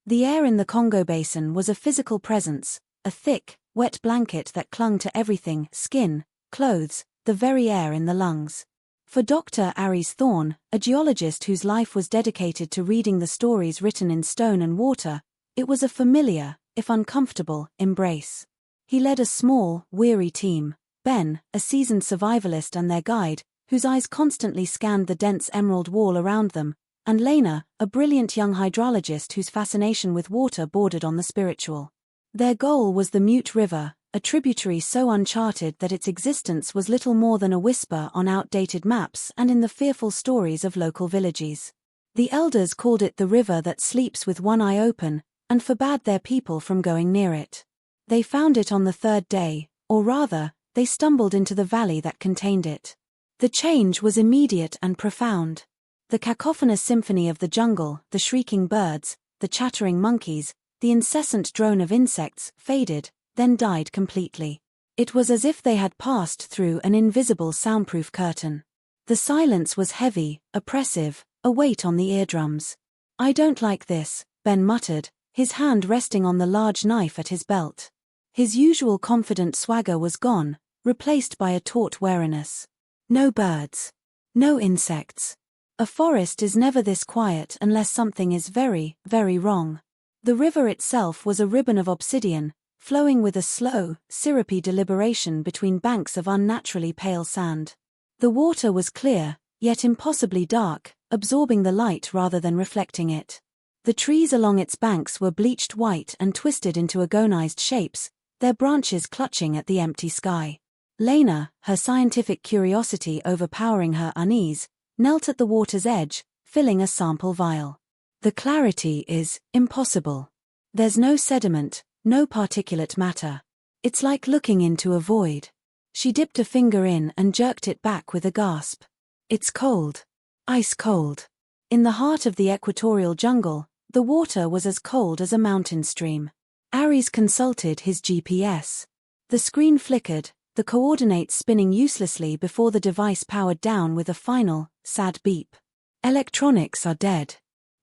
The air in the Congo basin was a physical presence, a thick, wet blanket that clung to everything: skin, clothes, the very air in the lungs. For Dr. Aries Thorne, a geologist whose life was dedicated to reading the stories written in stone and water, it was a familiar, if uncomfortable, embrace. He led a small, weary team: Ben, a seasoned survivalist and their guide, whose eyes constantly scanned the dense emerald wall around them, and Lena, a brilliant young hydrologist whose fascination with water bordered on the spiritual. Their goal was the Mute River, a tributary so uncharted that its existence was little more than a whisper on outdated maps and in the fearful stories of local villages. The elders called it the river that sleeps with one eye open, and forbade their people from going near it. They found it on the third day, or rather, they stumbled into the valley that contained it. The change was immediate and profound. The cacophonous symphony of the jungle, the shrieking birds, the chattering monkeys, the incessant drone of insects, faded, then died completely. It was as if they had passed through an invisible soundproof curtain. The silence was heavy, oppressive, a weight on the eardrums. "I don't like this," Ben muttered, his hand resting on the large knife at his belt. His usual confident swagger was gone, replaced by a taut wariness. No birds. No insects. A forest is never this quiet unless something is very, very wrong. The river itself was a ribbon of obsidian, flowing with a slow, syrupy deliberation between banks of unnaturally pale sand. The water was clear, yet impossibly dark, absorbing the light rather than reflecting it. The trees along its banks were bleached white and twisted into agonized shapes, their branches clutching at the empty sky. Lena, her scientific curiosity overpowering her unease, knelt at the water's edge, filling a sample vial. "The clarity is impossible. There's no sediment, no particulate matter. It's like looking into a void." She dipped a finger in and jerked it back with a gasp. "It's cold. Ice cold." In the heart of the equatorial jungle, the water was as cold as a mountain stream. Aries consulted his GPS. The screen flickered, the coordinates spinning uselessly before the device powered down with a final, sad beep. "Electronics are dead.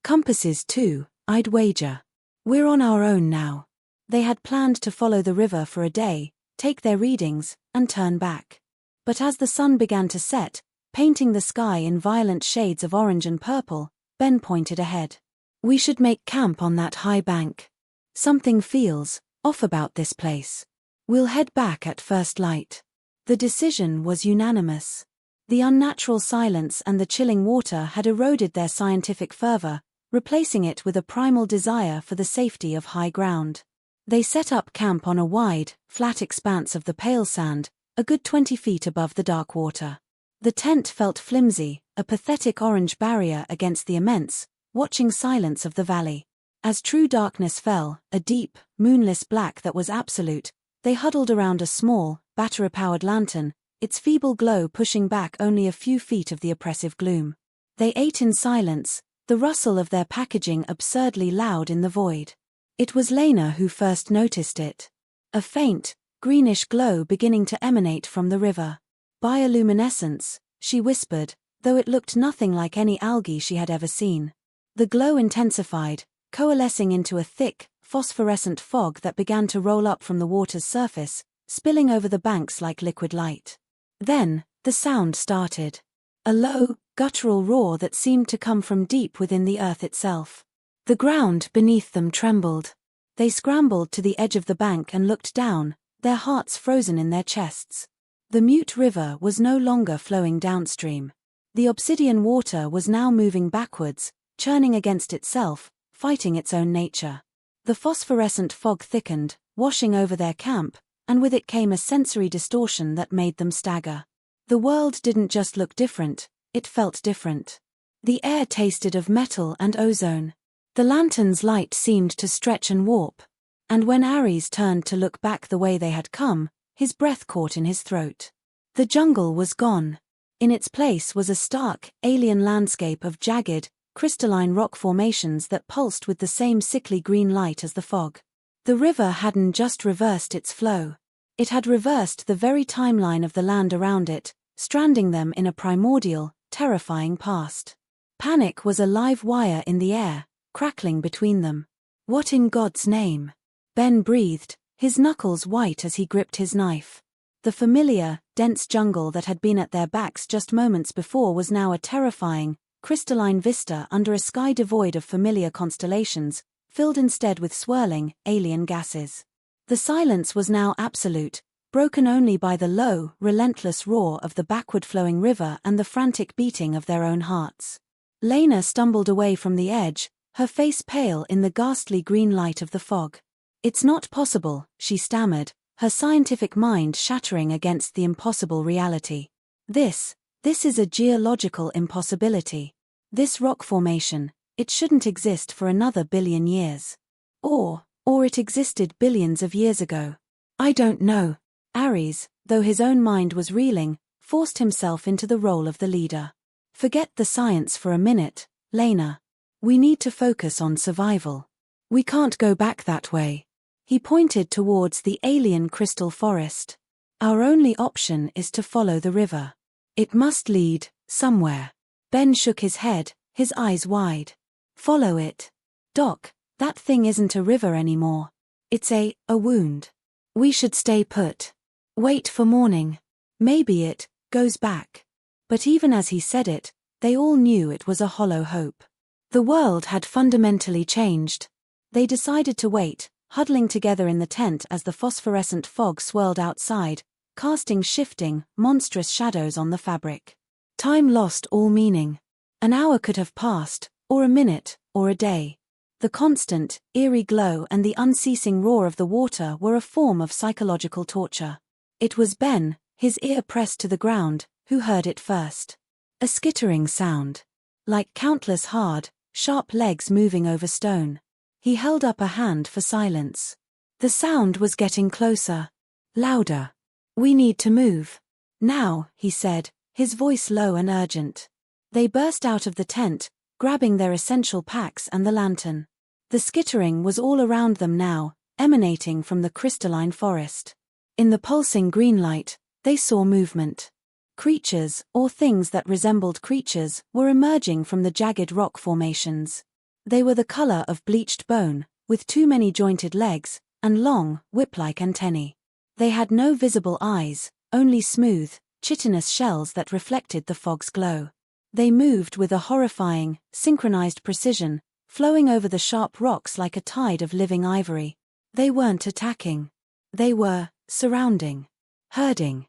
Compasses too, I'd wager. We're on our own now." They had planned to follow the river for a day, take their readings, and turn back. But as the sun began to set, painting the sky in violent shades of orange and purple, Ben pointed ahead. "We should make camp on that high bank. Something feels off about this place. We'll head back at first light." The decision was unanimous. The unnatural silence and the chilling water had eroded their scientific fervor, replacing it with a primal desire for the safety of high ground. They set up camp on a wide, flat expanse of the pale sand, a good 20 feet above the dark water. The tent felt flimsy, a pathetic orange barrier against the immense, watching silence of the valley. As true darkness fell, a deep, moonless black that was absolute, they huddled around a small, battery-powered lantern, its feeble glow pushing back only a few feet of the oppressive gloom. They ate in silence, the rustle of their packaging absurdly loud in the void. It was Lena who first noticed it. A faint, greenish glow beginning to emanate from the river. "Bioluminescence," she whispered, though it looked nothing like any algae she had ever seen. The glow intensified, coalescing into a thick, phosphorescent fog that began to roll up from the water's surface, spilling over the banks like liquid light. Then, the sound started. A low, guttural roar that seemed to come from deep within the earth itself. The ground beneath them trembled. They scrambled to the edge of the bank and looked down, their hearts frozen in their chests. The Mute River was no longer flowing downstream. The obsidian water was now moving backwards, churning against itself, fighting its own nature. The phosphorescent fog thickened, washing over their camp, and with it came a sensory distortion that made them stagger. The world didn't just look different, it felt different. The air tasted of metal and ozone. The lantern's light seemed to stretch and warp. And when Aries turned to look back the way they had come, his breath caught in his throat. The jungle was gone. In its place was a stark, alien landscape of jagged, crystalline rock formations that pulsed with the same sickly green light as the fog. The river hadn't just reversed its flow. It had reversed the very timeline of the land around it, stranding them in a primordial, terrifying past. Panic was a live wire in the air, crackling between them. What in God's name? Ben breathed, his knuckles white as he gripped his knife. The familiar, dense jungle that had been at their backs just moments before was now a terrifying, crystalline vista under a sky devoid of familiar constellations, filled instead with swirling, alien gases. The silence was now absolute, broken only by the low, relentless roar of the backward-flowing river and the frantic beating of their own hearts. Lena stumbled away from the edge, her face pale in the ghastly green light of the fog. "It's not possible," she stammered, her scientific mind shattering against the impossible reality. This is a geological impossibility. This rock formation, it shouldn't exist for another billion years. Or it existed billions of years ago. I don't know. Ares, though his own mind was reeling, forced himself into the role of the leader. "Forget the science for a minute, Lena. We need to focus on survival. We can't go back that way." He pointed towards the alien crystal forest. "Our only option is to follow the river. It must lead somewhere." Ben shook his head, his eyes wide. "Follow it. Doc, that thing isn't a river anymore. It's a wound. We should stay put. Wait for morning. Maybe it goes back." But even as he said it, they all knew it was a hollow hope. The world had fundamentally changed. They decided to wait, huddling together in the tent as the phosphorescent fog swirled outside, casting shifting, monstrous shadows on the fabric. Time lost all meaning. An hour could have passed, or a minute, or a day. The constant, eerie glow and the unceasing roar of the water were a form of psychological torture. It was Ben, his ear pressed to the ground, who heard it first. A skittering sound. Like countless hard, sharp legs moving over stone. He held up a hand for silence. The sound was getting closer. Louder. "We need to move. Now," he said, his voice low and urgent. They burst out of the tent, grabbing their essential packs and the lantern. The skittering was all around them now, emanating from the crystalline forest. In the pulsing green light, they saw movement. Creatures, or things that resembled creatures, were emerging from the jagged rock formations. They were the color of bleached bone, with too many jointed legs, and long, whip-like antennae. They had no visible eyes, only smooth, chitinous shells that reflected the fog's glow. They moved with a horrifying, synchronized precision, flowing over the sharp rocks like a tide of living ivory. They weren't attacking. They were surrounding, herding.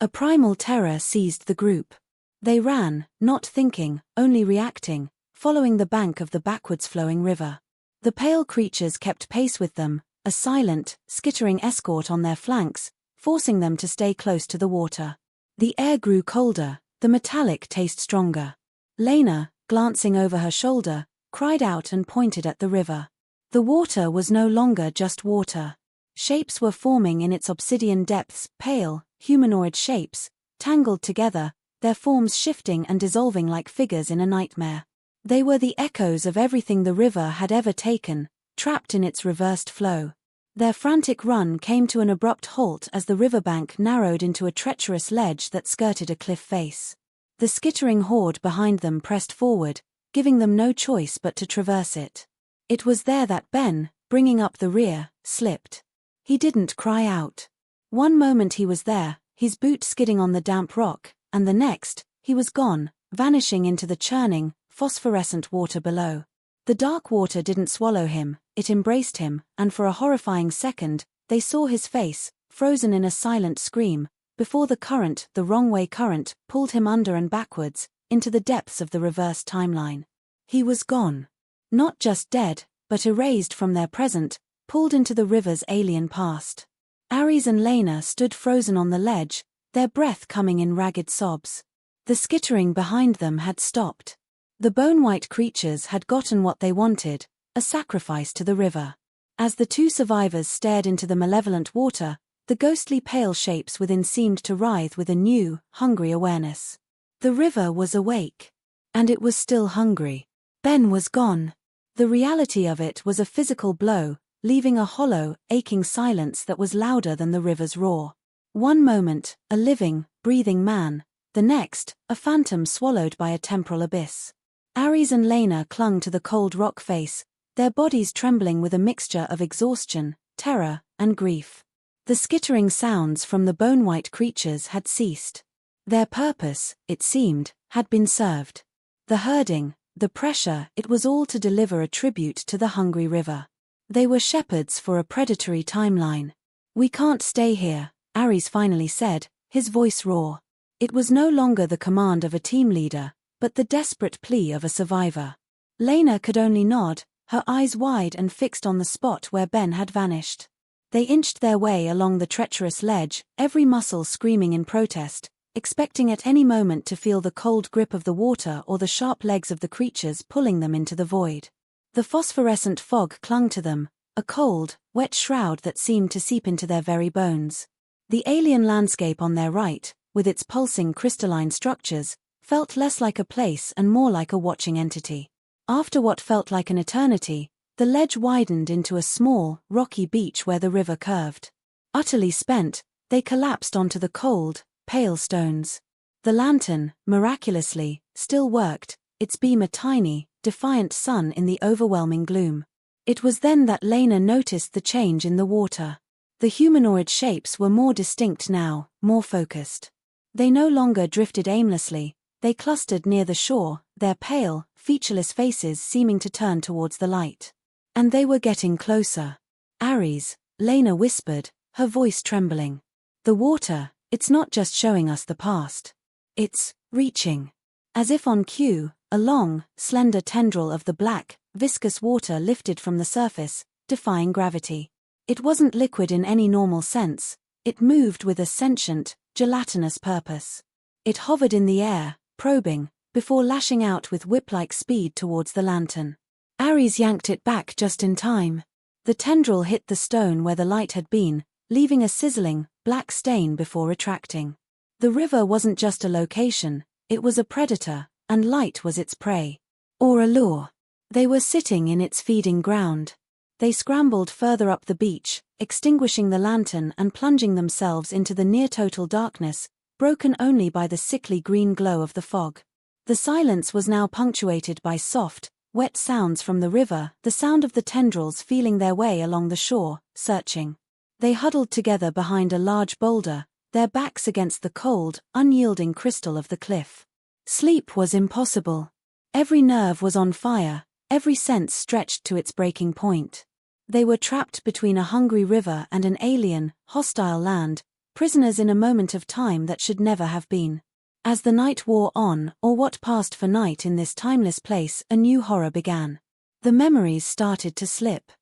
A primal terror seized the group. They ran, not thinking, only reacting, following the bank of the backwards flowing river. The pale creatures kept pace with them, a silent, skittering escort on their flanks, forcing them to stay close to the water. The air grew colder, the metallic taste stronger. Lena, glancing over her shoulder, cried out and pointed at the river. The water was no longer just water. Shapes were forming in its obsidian depths, pale, humanoid shapes, tangled together, their forms shifting and dissolving like figures in a nightmare. They were the echoes of everything the river had ever taken, trapped in its reversed flow. Their frantic run came to an abrupt halt as the riverbank narrowed into a treacherous ledge that skirted a cliff face. The skittering horde behind them pressed forward, giving them no choice but to traverse it. It was there that Ben, bringing up the rear, slipped. He didn't cry out. One moment he was there, his boot skidding on the damp rock, and the next, he was gone, vanishing into the churning, phosphorescent water below. The dark water didn't swallow him, it embraced him, and for a horrifying second, they saw his face, frozen in a silent scream, before the current, the wrong-way current, pulled him under and backwards, into the depths of the reversed timeline. He was gone. Not just dead, but erased from their present, pulled into the river's alien past. Ares and Lena stood frozen on the ledge, their breath coming in ragged sobs. The skittering behind them had stopped. The bone-white creatures had gotten what they wanted, a sacrifice to the river. As the two survivors stared into the malevolent water, the ghostly pale shapes within seemed to writhe with a new, hungry awareness. The river was awake. And it was still hungry. Ben was gone. The reality of it was a physical blow, leaving a hollow, aching silence that was louder than the river's roar. One moment, a living, breathing man, the next, a phantom swallowed by a temporal abyss. Ares and Lena clung to the cold rock face, their bodies trembling with a mixture of exhaustion, terror, and grief. The skittering sounds from the bone-white creatures had ceased. Their purpose, it seemed, had been served. The herding, the pressure, it was all to deliver a tribute to the hungry river. They were shepherds for a predatory timeline. "We can't stay here," Ares finally said, his voice raw. It was no longer the command of a team leader, but the desperate plea of a survivor. Lena could only nod, her eyes wide and fixed on the spot where Ben had vanished. They inched their way along the treacherous ledge, every muscle screaming in protest, expecting at any moment to feel the cold grip of the water or the sharp legs of the creatures pulling them into the void. The phosphorescent fog clung to them, a cold, wet shroud that seemed to seep into their very bones. The alien landscape on their right, with its pulsing crystalline structures, felt less like a place and more like a watching entity. After what felt like an eternity, the ledge widened into a small, rocky beach where the river curved. Utterly spent, they collapsed onto the cold, pale stones. The lantern, miraculously, still worked, its beam a tiny, defiant sun in the overwhelming gloom. It was then that Lena noticed the change in the water. The humanoid shapes were more distinct now, more focused. They no longer drifted aimlessly, they clustered near the shore, their pale, featureless faces seeming to turn towards the light. And they were getting closer. "Ares," Lena whispered, her voice trembling. "The water, it's not just showing us the past. It's reaching." As if on cue, a long, slender tendril of the black, viscous water lifted from the surface, defying gravity. It wasn't liquid in any normal sense, it moved with a sentient, gelatinous purpose. It hovered in the air, probing, before lashing out with whip-like speed towards the lantern. Ares yanked it back just in time. The tendril hit the stone where the light had been, leaving a sizzling, black stain before retracting. The river wasn't just a location, it was a predator, and light was its prey. Or a lure. They were sitting in its feeding ground. They scrambled further up the beach, extinguishing the lantern and plunging themselves into the near-total darkness, broken only by the sickly green glow of the fog. The silence was now punctuated by soft, wet sounds from the river, the sound of the tendrils feeling their way along the shore, searching. They huddled together behind a large boulder, their backs against the cold, unyielding crystal of the cliff. Sleep was impossible. Every nerve was on fire, every sense stretched to its breaking point. They were trapped between a hungry river and an alien, hostile land, prisoners in a moment of time that should never have been. As the night wore on, or what passed for night in this timeless place, a new horror began. The memories started to slip.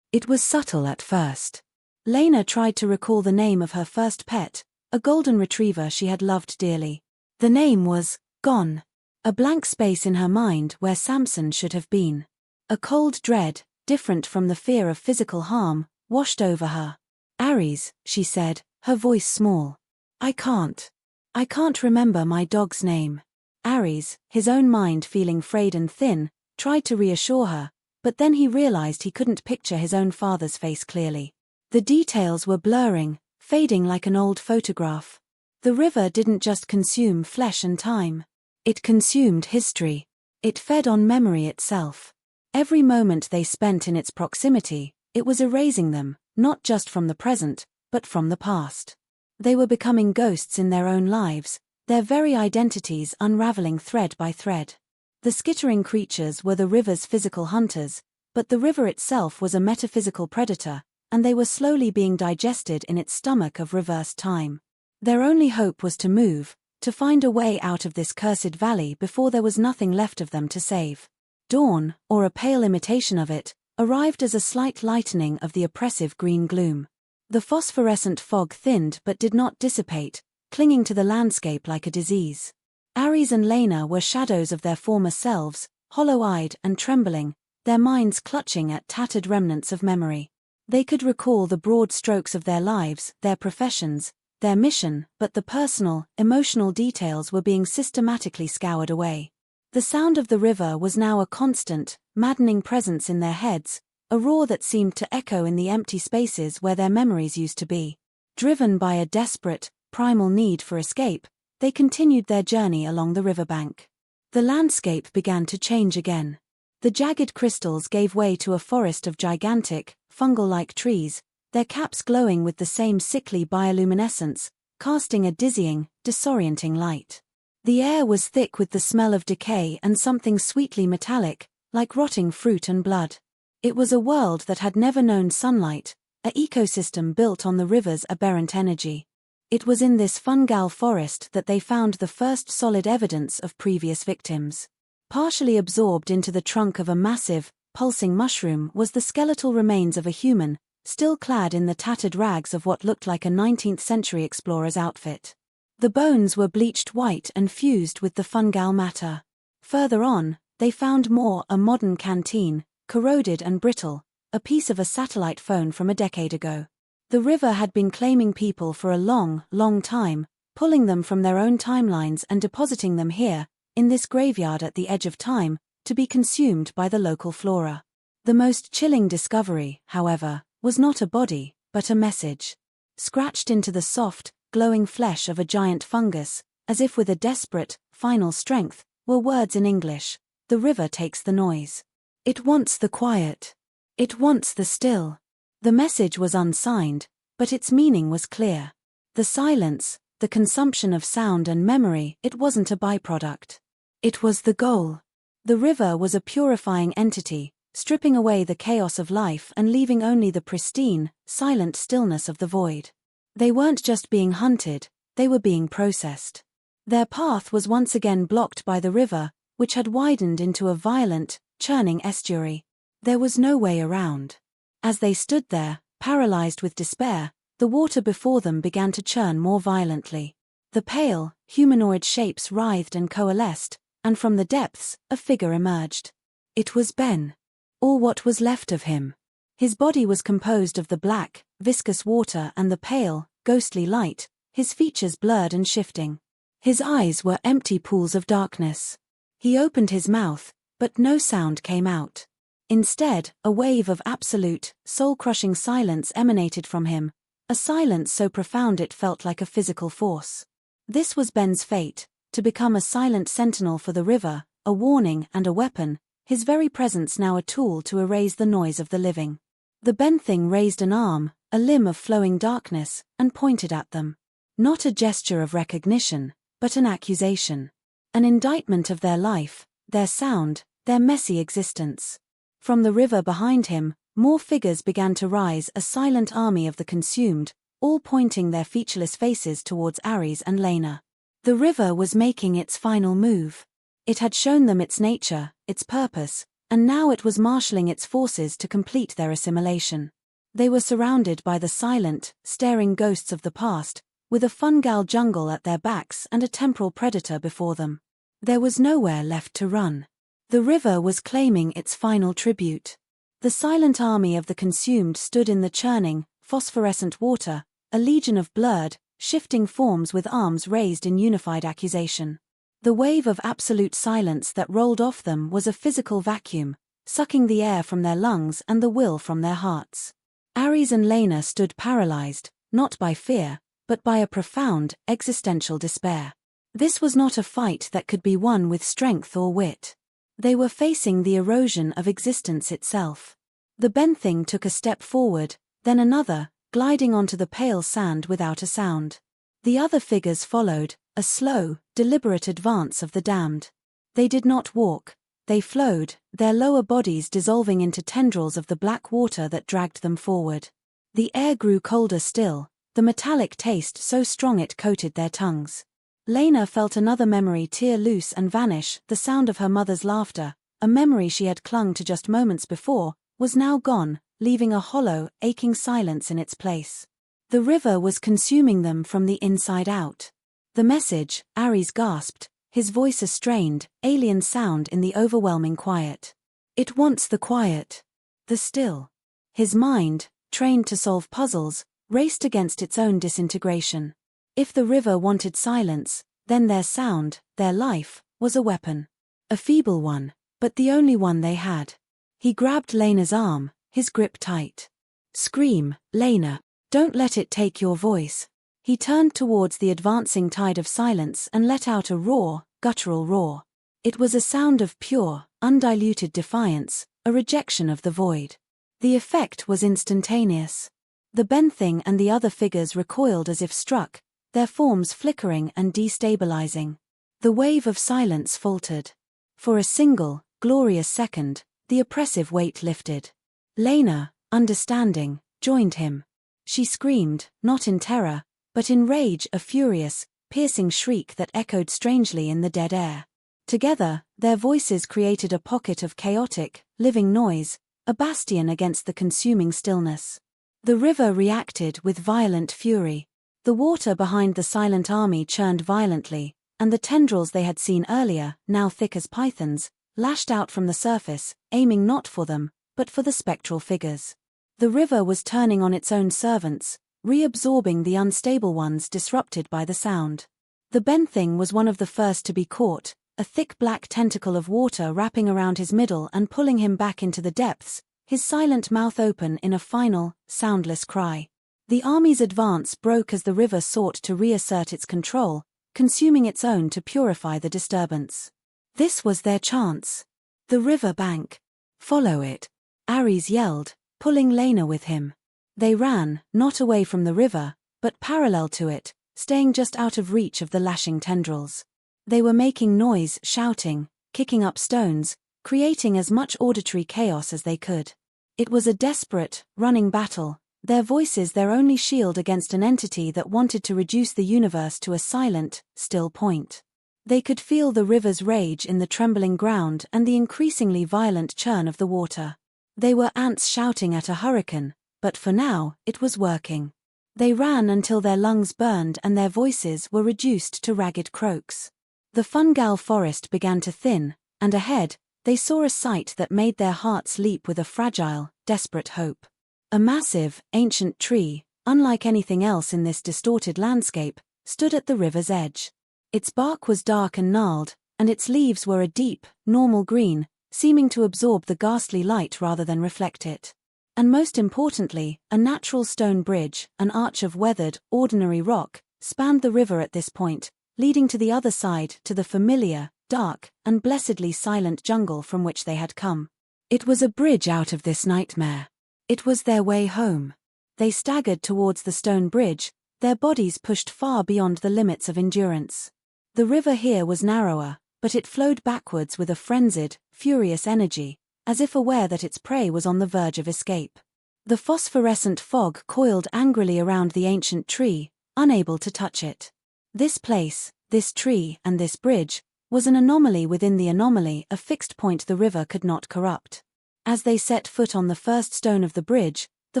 It was subtle at first. Lena tried to recall the name of her first pet, a golden retriever she had loved dearly. The name was gone. A blank space in her mind where Samson should have been. A cold dread, different from the fear of physical harm, washed over her. "Ares," she said, her voice small. I can't remember my dog's name." Ares, his own mind feeling frayed and thin, tried to reassure her, but then he realized he couldn't picture his own father's face clearly. The details were blurring, fading like an old photograph. The river didn't just consume flesh and time. It consumed history. It fed on memory itself. Every moment they spent in its proximity, it was erasing them, not just from the present, but from the past. They were becoming ghosts in their own lives, their very identities unraveling thread by thread. The skittering creatures were the river's physical hunters, but the river itself was a metaphysical predator, and they were slowly being digested in its stomach of reversed time. Their only hope was to move, to find a way out of this cursed valley before there was nothing left of them to save. Dawn, or a pale imitation of it, arrived as a slight lightening of the oppressive green gloom. The phosphorescent fog thinned but did not dissipate, clinging to the landscape like a disease. Ares and Lena were shadows of their former selves, hollow-eyed and trembling, their minds clutching at tattered remnants of memory. They could recall the broad strokes of their lives, their professions, their mission, but the personal, emotional details were being systematically scoured away. The sound of the river was now a constant, maddening presence in their heads, a roar that seemed to echo in the empty spaces where their memories used to be. Driven by a desperate, primal need for escape, they continued their journey along the riverbank. The landscape began to change again. The jagged crystals gave way to a forest of gigantic, fungal-like trees, their caps glowing with the same sickly bioluminescence, casting a dizzying, disorienting light. The air was thick with the smell of decay and something sweetly metallic, like rotting fruit and blood. It was a world that had never known sunlight, an ecosystem built on the river's aberrant energy. It was in this fungal forest that they found the first solid evidence of previous victims. Partially absorbed into the trunk of a massive, pulsing mushroom was the skeletal remains of a human, still clad in the tattered rags of what looked like a 19th-century explorer's outfit. The bones were bleached white and fused with the fungal matter. Further on, they found more: a modern canteen, corroded and brittle, a piece of a satellite phone from a decade ago. The river had been claiming people for a long, long time, pulling them from their own timelines and depositing them here, in this graveyard at the edge of time, to be consumed by the local flora. The most chilling discovery, however, was not a body, but a message. Scratched into the soft, glowing flesh of a giant fungus, as if with a desperate, final strength, were words in English: "The river takes the noise. It wants the quiet. It wants the still." The message was unsigned, but its meaning was clear. The silence, the consumption of sound and memory, it wasn't a byproduct. It was the goal. The river was a purifying entity, stripping away the chaos of life and leaving only the pristine, silent stillness of the void. They weren't just being hunted, they were being processed. Their path was once again blocked by the river, which had widened into a violent, churning estuary. There was no way around. As they stood there, paralyzed with despair, the water before them began to churn more violently. The pale, humanoid shapes writhed and coalesced, and from the depths, a figure emerged. It was Ben. Or what was left of him. His body was composed of the black, viscous water and the pale, ghostly light, his features blurred and shifting. His eyes were empty pools of darkness. He opened his mouth, but no sound came out. Instead, a wave of absolute, soul-crushing silence emanated from him, a silence so profound it felt like a physical force. This was Ben's fate, to become a silent sentinel for the river, a warning and a weapon, his very presence now a tool to erase the noise of the living. The Ben thing raised an arm, a limb of flowing darkness, and pointed at them. Not a gesture of recognition, but an accusation. An indictment of their life, their sound, their messy existence. From the river behind him, more figures began to rise, a silent army of the consumed, all pointing their featureless faces towards Ares and Lena. The river was making its final move. It had shown them its nature, its purpose, and now it was marshalling its forces to complete their assimilation. They were surrounded by the silent, staring ghosts of the past, with a fungal jungle at their backs and a temporal predator before them. There was nowhere left to run. The river was claiming its final tribute. The silent army of the consumed stood in the churning, phosphorescent water, a legion of blurred, shifting forms with arms raised in unified accusation. The wave of absolute silence that rolled off them was a physical vacuum, sucking the air from their lungs and the will from their hearts. Ares and Lena stood paralyzed, not by fear, but by a profound, existential despair. This was not a fight that could be won with strength or wit. They were facing the erosion of existence itself. The Ben thing took a step forward, then another, gliding onto the pale sand without a sound. The other figures followed, a slow, deliberate advance of the damned. They did not walk, they flowed, their lower bodies dissolving into tendrils of the black water that dragged them forward. The air grew colder still, the metallic taste so strong it coated their tongues. Lena felt another memory tear loose and vanish. The sound of her mother's laughter, a memory she had clung to just moments before, was now gone, leaving a hollow, aching silence in its place. The river was consuming them from the inside out. The message, Ares gasped, his voice a strained, alien sound in the overwhelming quiet. It wants the quiet. The still. His mind, trained to solve puzzles, raced against its own disintegration. If the river wanted silence, then their sound, their life, was a weapon. A feeble one, but the only one they had. He grabbed Lena's arm, his grip tight. Scream, Lena. Don't let it take your voice. He turned towards the advancing tide of silence and let out a raw, guttural roar. It was a sound of pure, undiluted defiance, a rejection of the void. The effect was instantaneous. The Benthing and the other figures recoiled as if struck, their forms flickering and destabilizing. The wave of silence faltered. For a single, glorious second, the oppressive weight lifted. Lena, understanding, joined him. She screamed, not in terror, but in rage, a furious, piercing shriek that echoed strangely in the dead air. Together, their voices created a pocket of chaotic, living noise, a bastion against the consuming stillness. The river reacted with violent fury. The water behind the silent army churned violently, and the tendrils they had seen earlier, now thick as pythons, lashed out from the surface, aiming not for them, but for the spectral figures. The river was turning on its own servants, reabsorbing the unstable ones disrupted by the sound. The Benthing was one of the first to be caught, a thick black tentacle of water wrapping around his middle and pulling him back into the depths, his silent mouth open in a final, soundless cry. The army's advance broke as the river sought to reassert its control, consuming its own to purify the disturbance. This was their chance. The river bank. Follow it, Ares yelled, pulling Lena with him. They ran, not away from the river, but parallel to it, staying just out of reach of the lashing tendrils. They were making noise, shouting, kicking up stones, creating as much auditory chaos as they could. It was a desperate, running battle, their voices their only shield against an entity that wanted to reduce the universe to a silent, still point. They could feel the river's rage in the trembling ground and the increasingly violent churn of the water. They were ants shouting at a hurricane, but for now, it was working. They ran until their lungs burned and their voices were reduced to ragged croaks. The fungal forest began to thin, and ahead, they saw a sight that made their hearts leap with a fragile, desperate hope. A massive, ancient tree, unlike anything else in this distorted landscape, stood at the river's edge. Its bark was dark and gnarled, and its leaves were a deep, normal green, seeming to absorb the ghastly light rather than reflect it. And most importantly, a natural stone bridge, an arch of weathered, ordinary rock, spanned the river at this point, leading to the other side to the familiar, dark, and blessedly silent jungle from which they had come. It was a bridge out of this nightmare. It was their way home. They staggered towards the stone bridge, their bodies pushed far beyond the limits of endurance. The river here was narrower, but it flowed backwards with a frenzied, furious energy, as if aware that its prey was on the verge of escape. The phosphorescent fog coiled angrily around the ancient tree, unable to touch it. This place, this tree, and this bridge, was an anomaly within the anomaly, a fixed point the river could not corrupt. As they set foot on the first stone of the bridge, the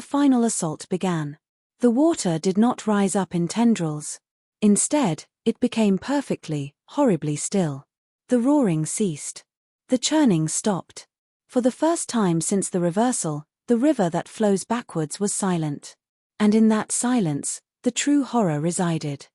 final assault began. The water did not rise up in tendrils. Instead, it became perfectly, horribly still. The roaring ceased. The churning stopped. For the first time since the reversal, the river that flows backwards was silent. And in that silence, the true horror resided.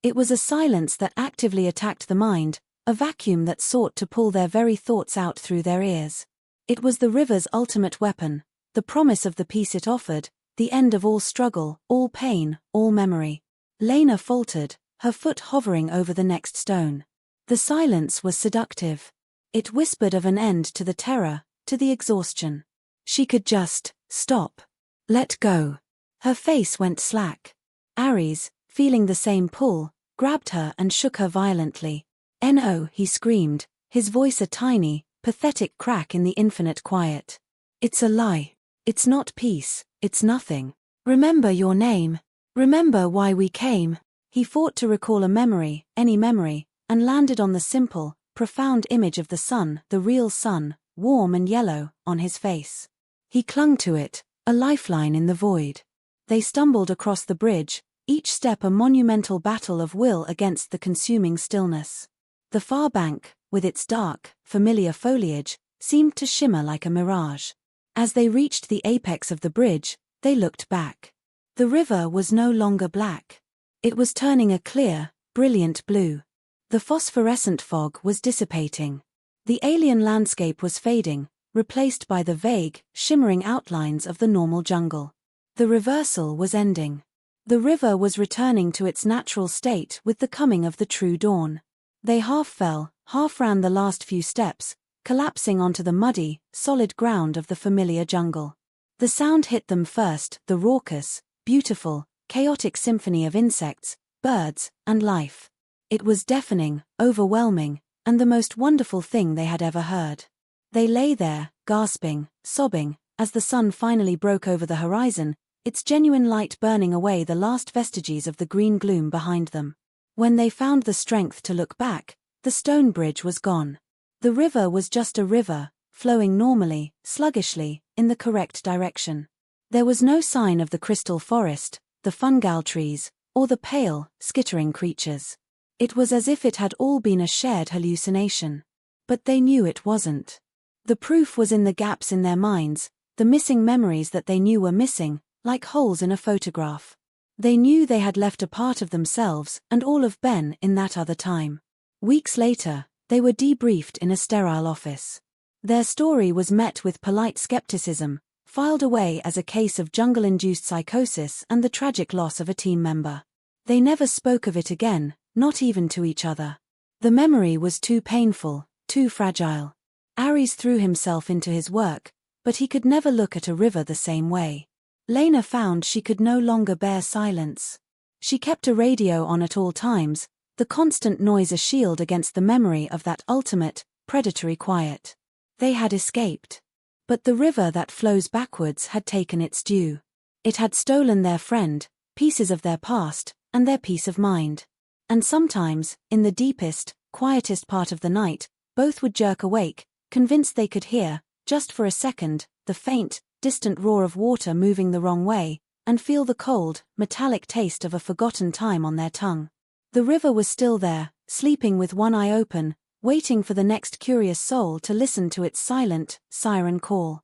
It was a silence that actively attacked the mind, a vacuum that sought to pull their very thoughts out through their ears. It was the river's ultimate weapon, the promise of the peace it offered, the end of all struggle, all pain, all memory. Lena faltered, her foot hovering over the next stone. The silence was seductive. It whispered of an end to the terror, to the exhaustion. She could just stop. Let go. Her face went slack. Ares, feeling the same pull, grabbed her and shook her violently. "No," he screamed, his voice a tiny, pathetic crack in the infinite quiet. "It's a lie. It's not peace, it's nothing. Remember your name. Remember why we came." He fought to recall a memory, any memory, and landed on the simple, profound image of the sun, the real sun, warm and yellow, on his face. He clung to it, a lifeline in the void. They stumbled across the bridge, each step a monumental battle of will against the consuming stillness. The far bank, with its dark, familiar foliage, seemed to shimmer like a mirage. As they reached the apex of the bridge, they looked back. The river was no longer black. It was turning a clear, brilliant blue. The phosphorescent fog was dissipating. The alien landscape was fading, replaced by the vague, shimmering outlines of the normal jungle. The reversal was ending. The river was returning to its natural state with the coming of the true dawn. They half fell, half ran the last few steps, collapsing onto the muddy, solid ground of the familiar jungle. The sound hit them first, the raucous, beautiful, chaotic symphony of insects, birds, and life. It was deafening, overwhelming, and the most wonderful thing they had ever heard. They lay there, gasping, sobbing, as the sun finally broke over the horizon, its genuine light burning away the last vestiges of the green gloom behind them. When they found the strength to look back, the stone bridge was gone. The river was just a river, flowing normally, sluggishly, in the correct direction. There was no sign of the crystal forest, the fungal trees, or the pale, skittering creatures. It was as if it had all been a shared hallucination. But they knew it wasn't. The proof was in the gaps in their minds, the missing memories that they knew were missing, like holes in a photograph. They knew they had left a part of themselves and all of Ben in that other time. Weeks later, they were debriefed in a sterile office. Their story was met with polite skepticism, filed away as a case of jungle-induced psychosis and the tragic loss of a team member. They never spoke of it again, not even to each other. The memory was too painful, too fragile. Aries threw himself into his work, but he could never look at a river the same way. Lena found she could no longer bear silence. She kept a radio on at all times, the constant noise a shield against the memory of that ultimate, predatory quiet. They had escaped. But the river that flows backwards had taken its due. It had stolen their friend, pieces of their past, and their peace of mind. And sometimes, in the deepest, quietest part of the night, both would jerk awake, convinced they could hear, just for a second, the faint, distant roar of water moving the wrong way, and feel the cold, metallic taste of a forgotten time on their tongue. The river was still there, sleeping with one eye open, waiting for the next curious soul to listen to its silent, siren call.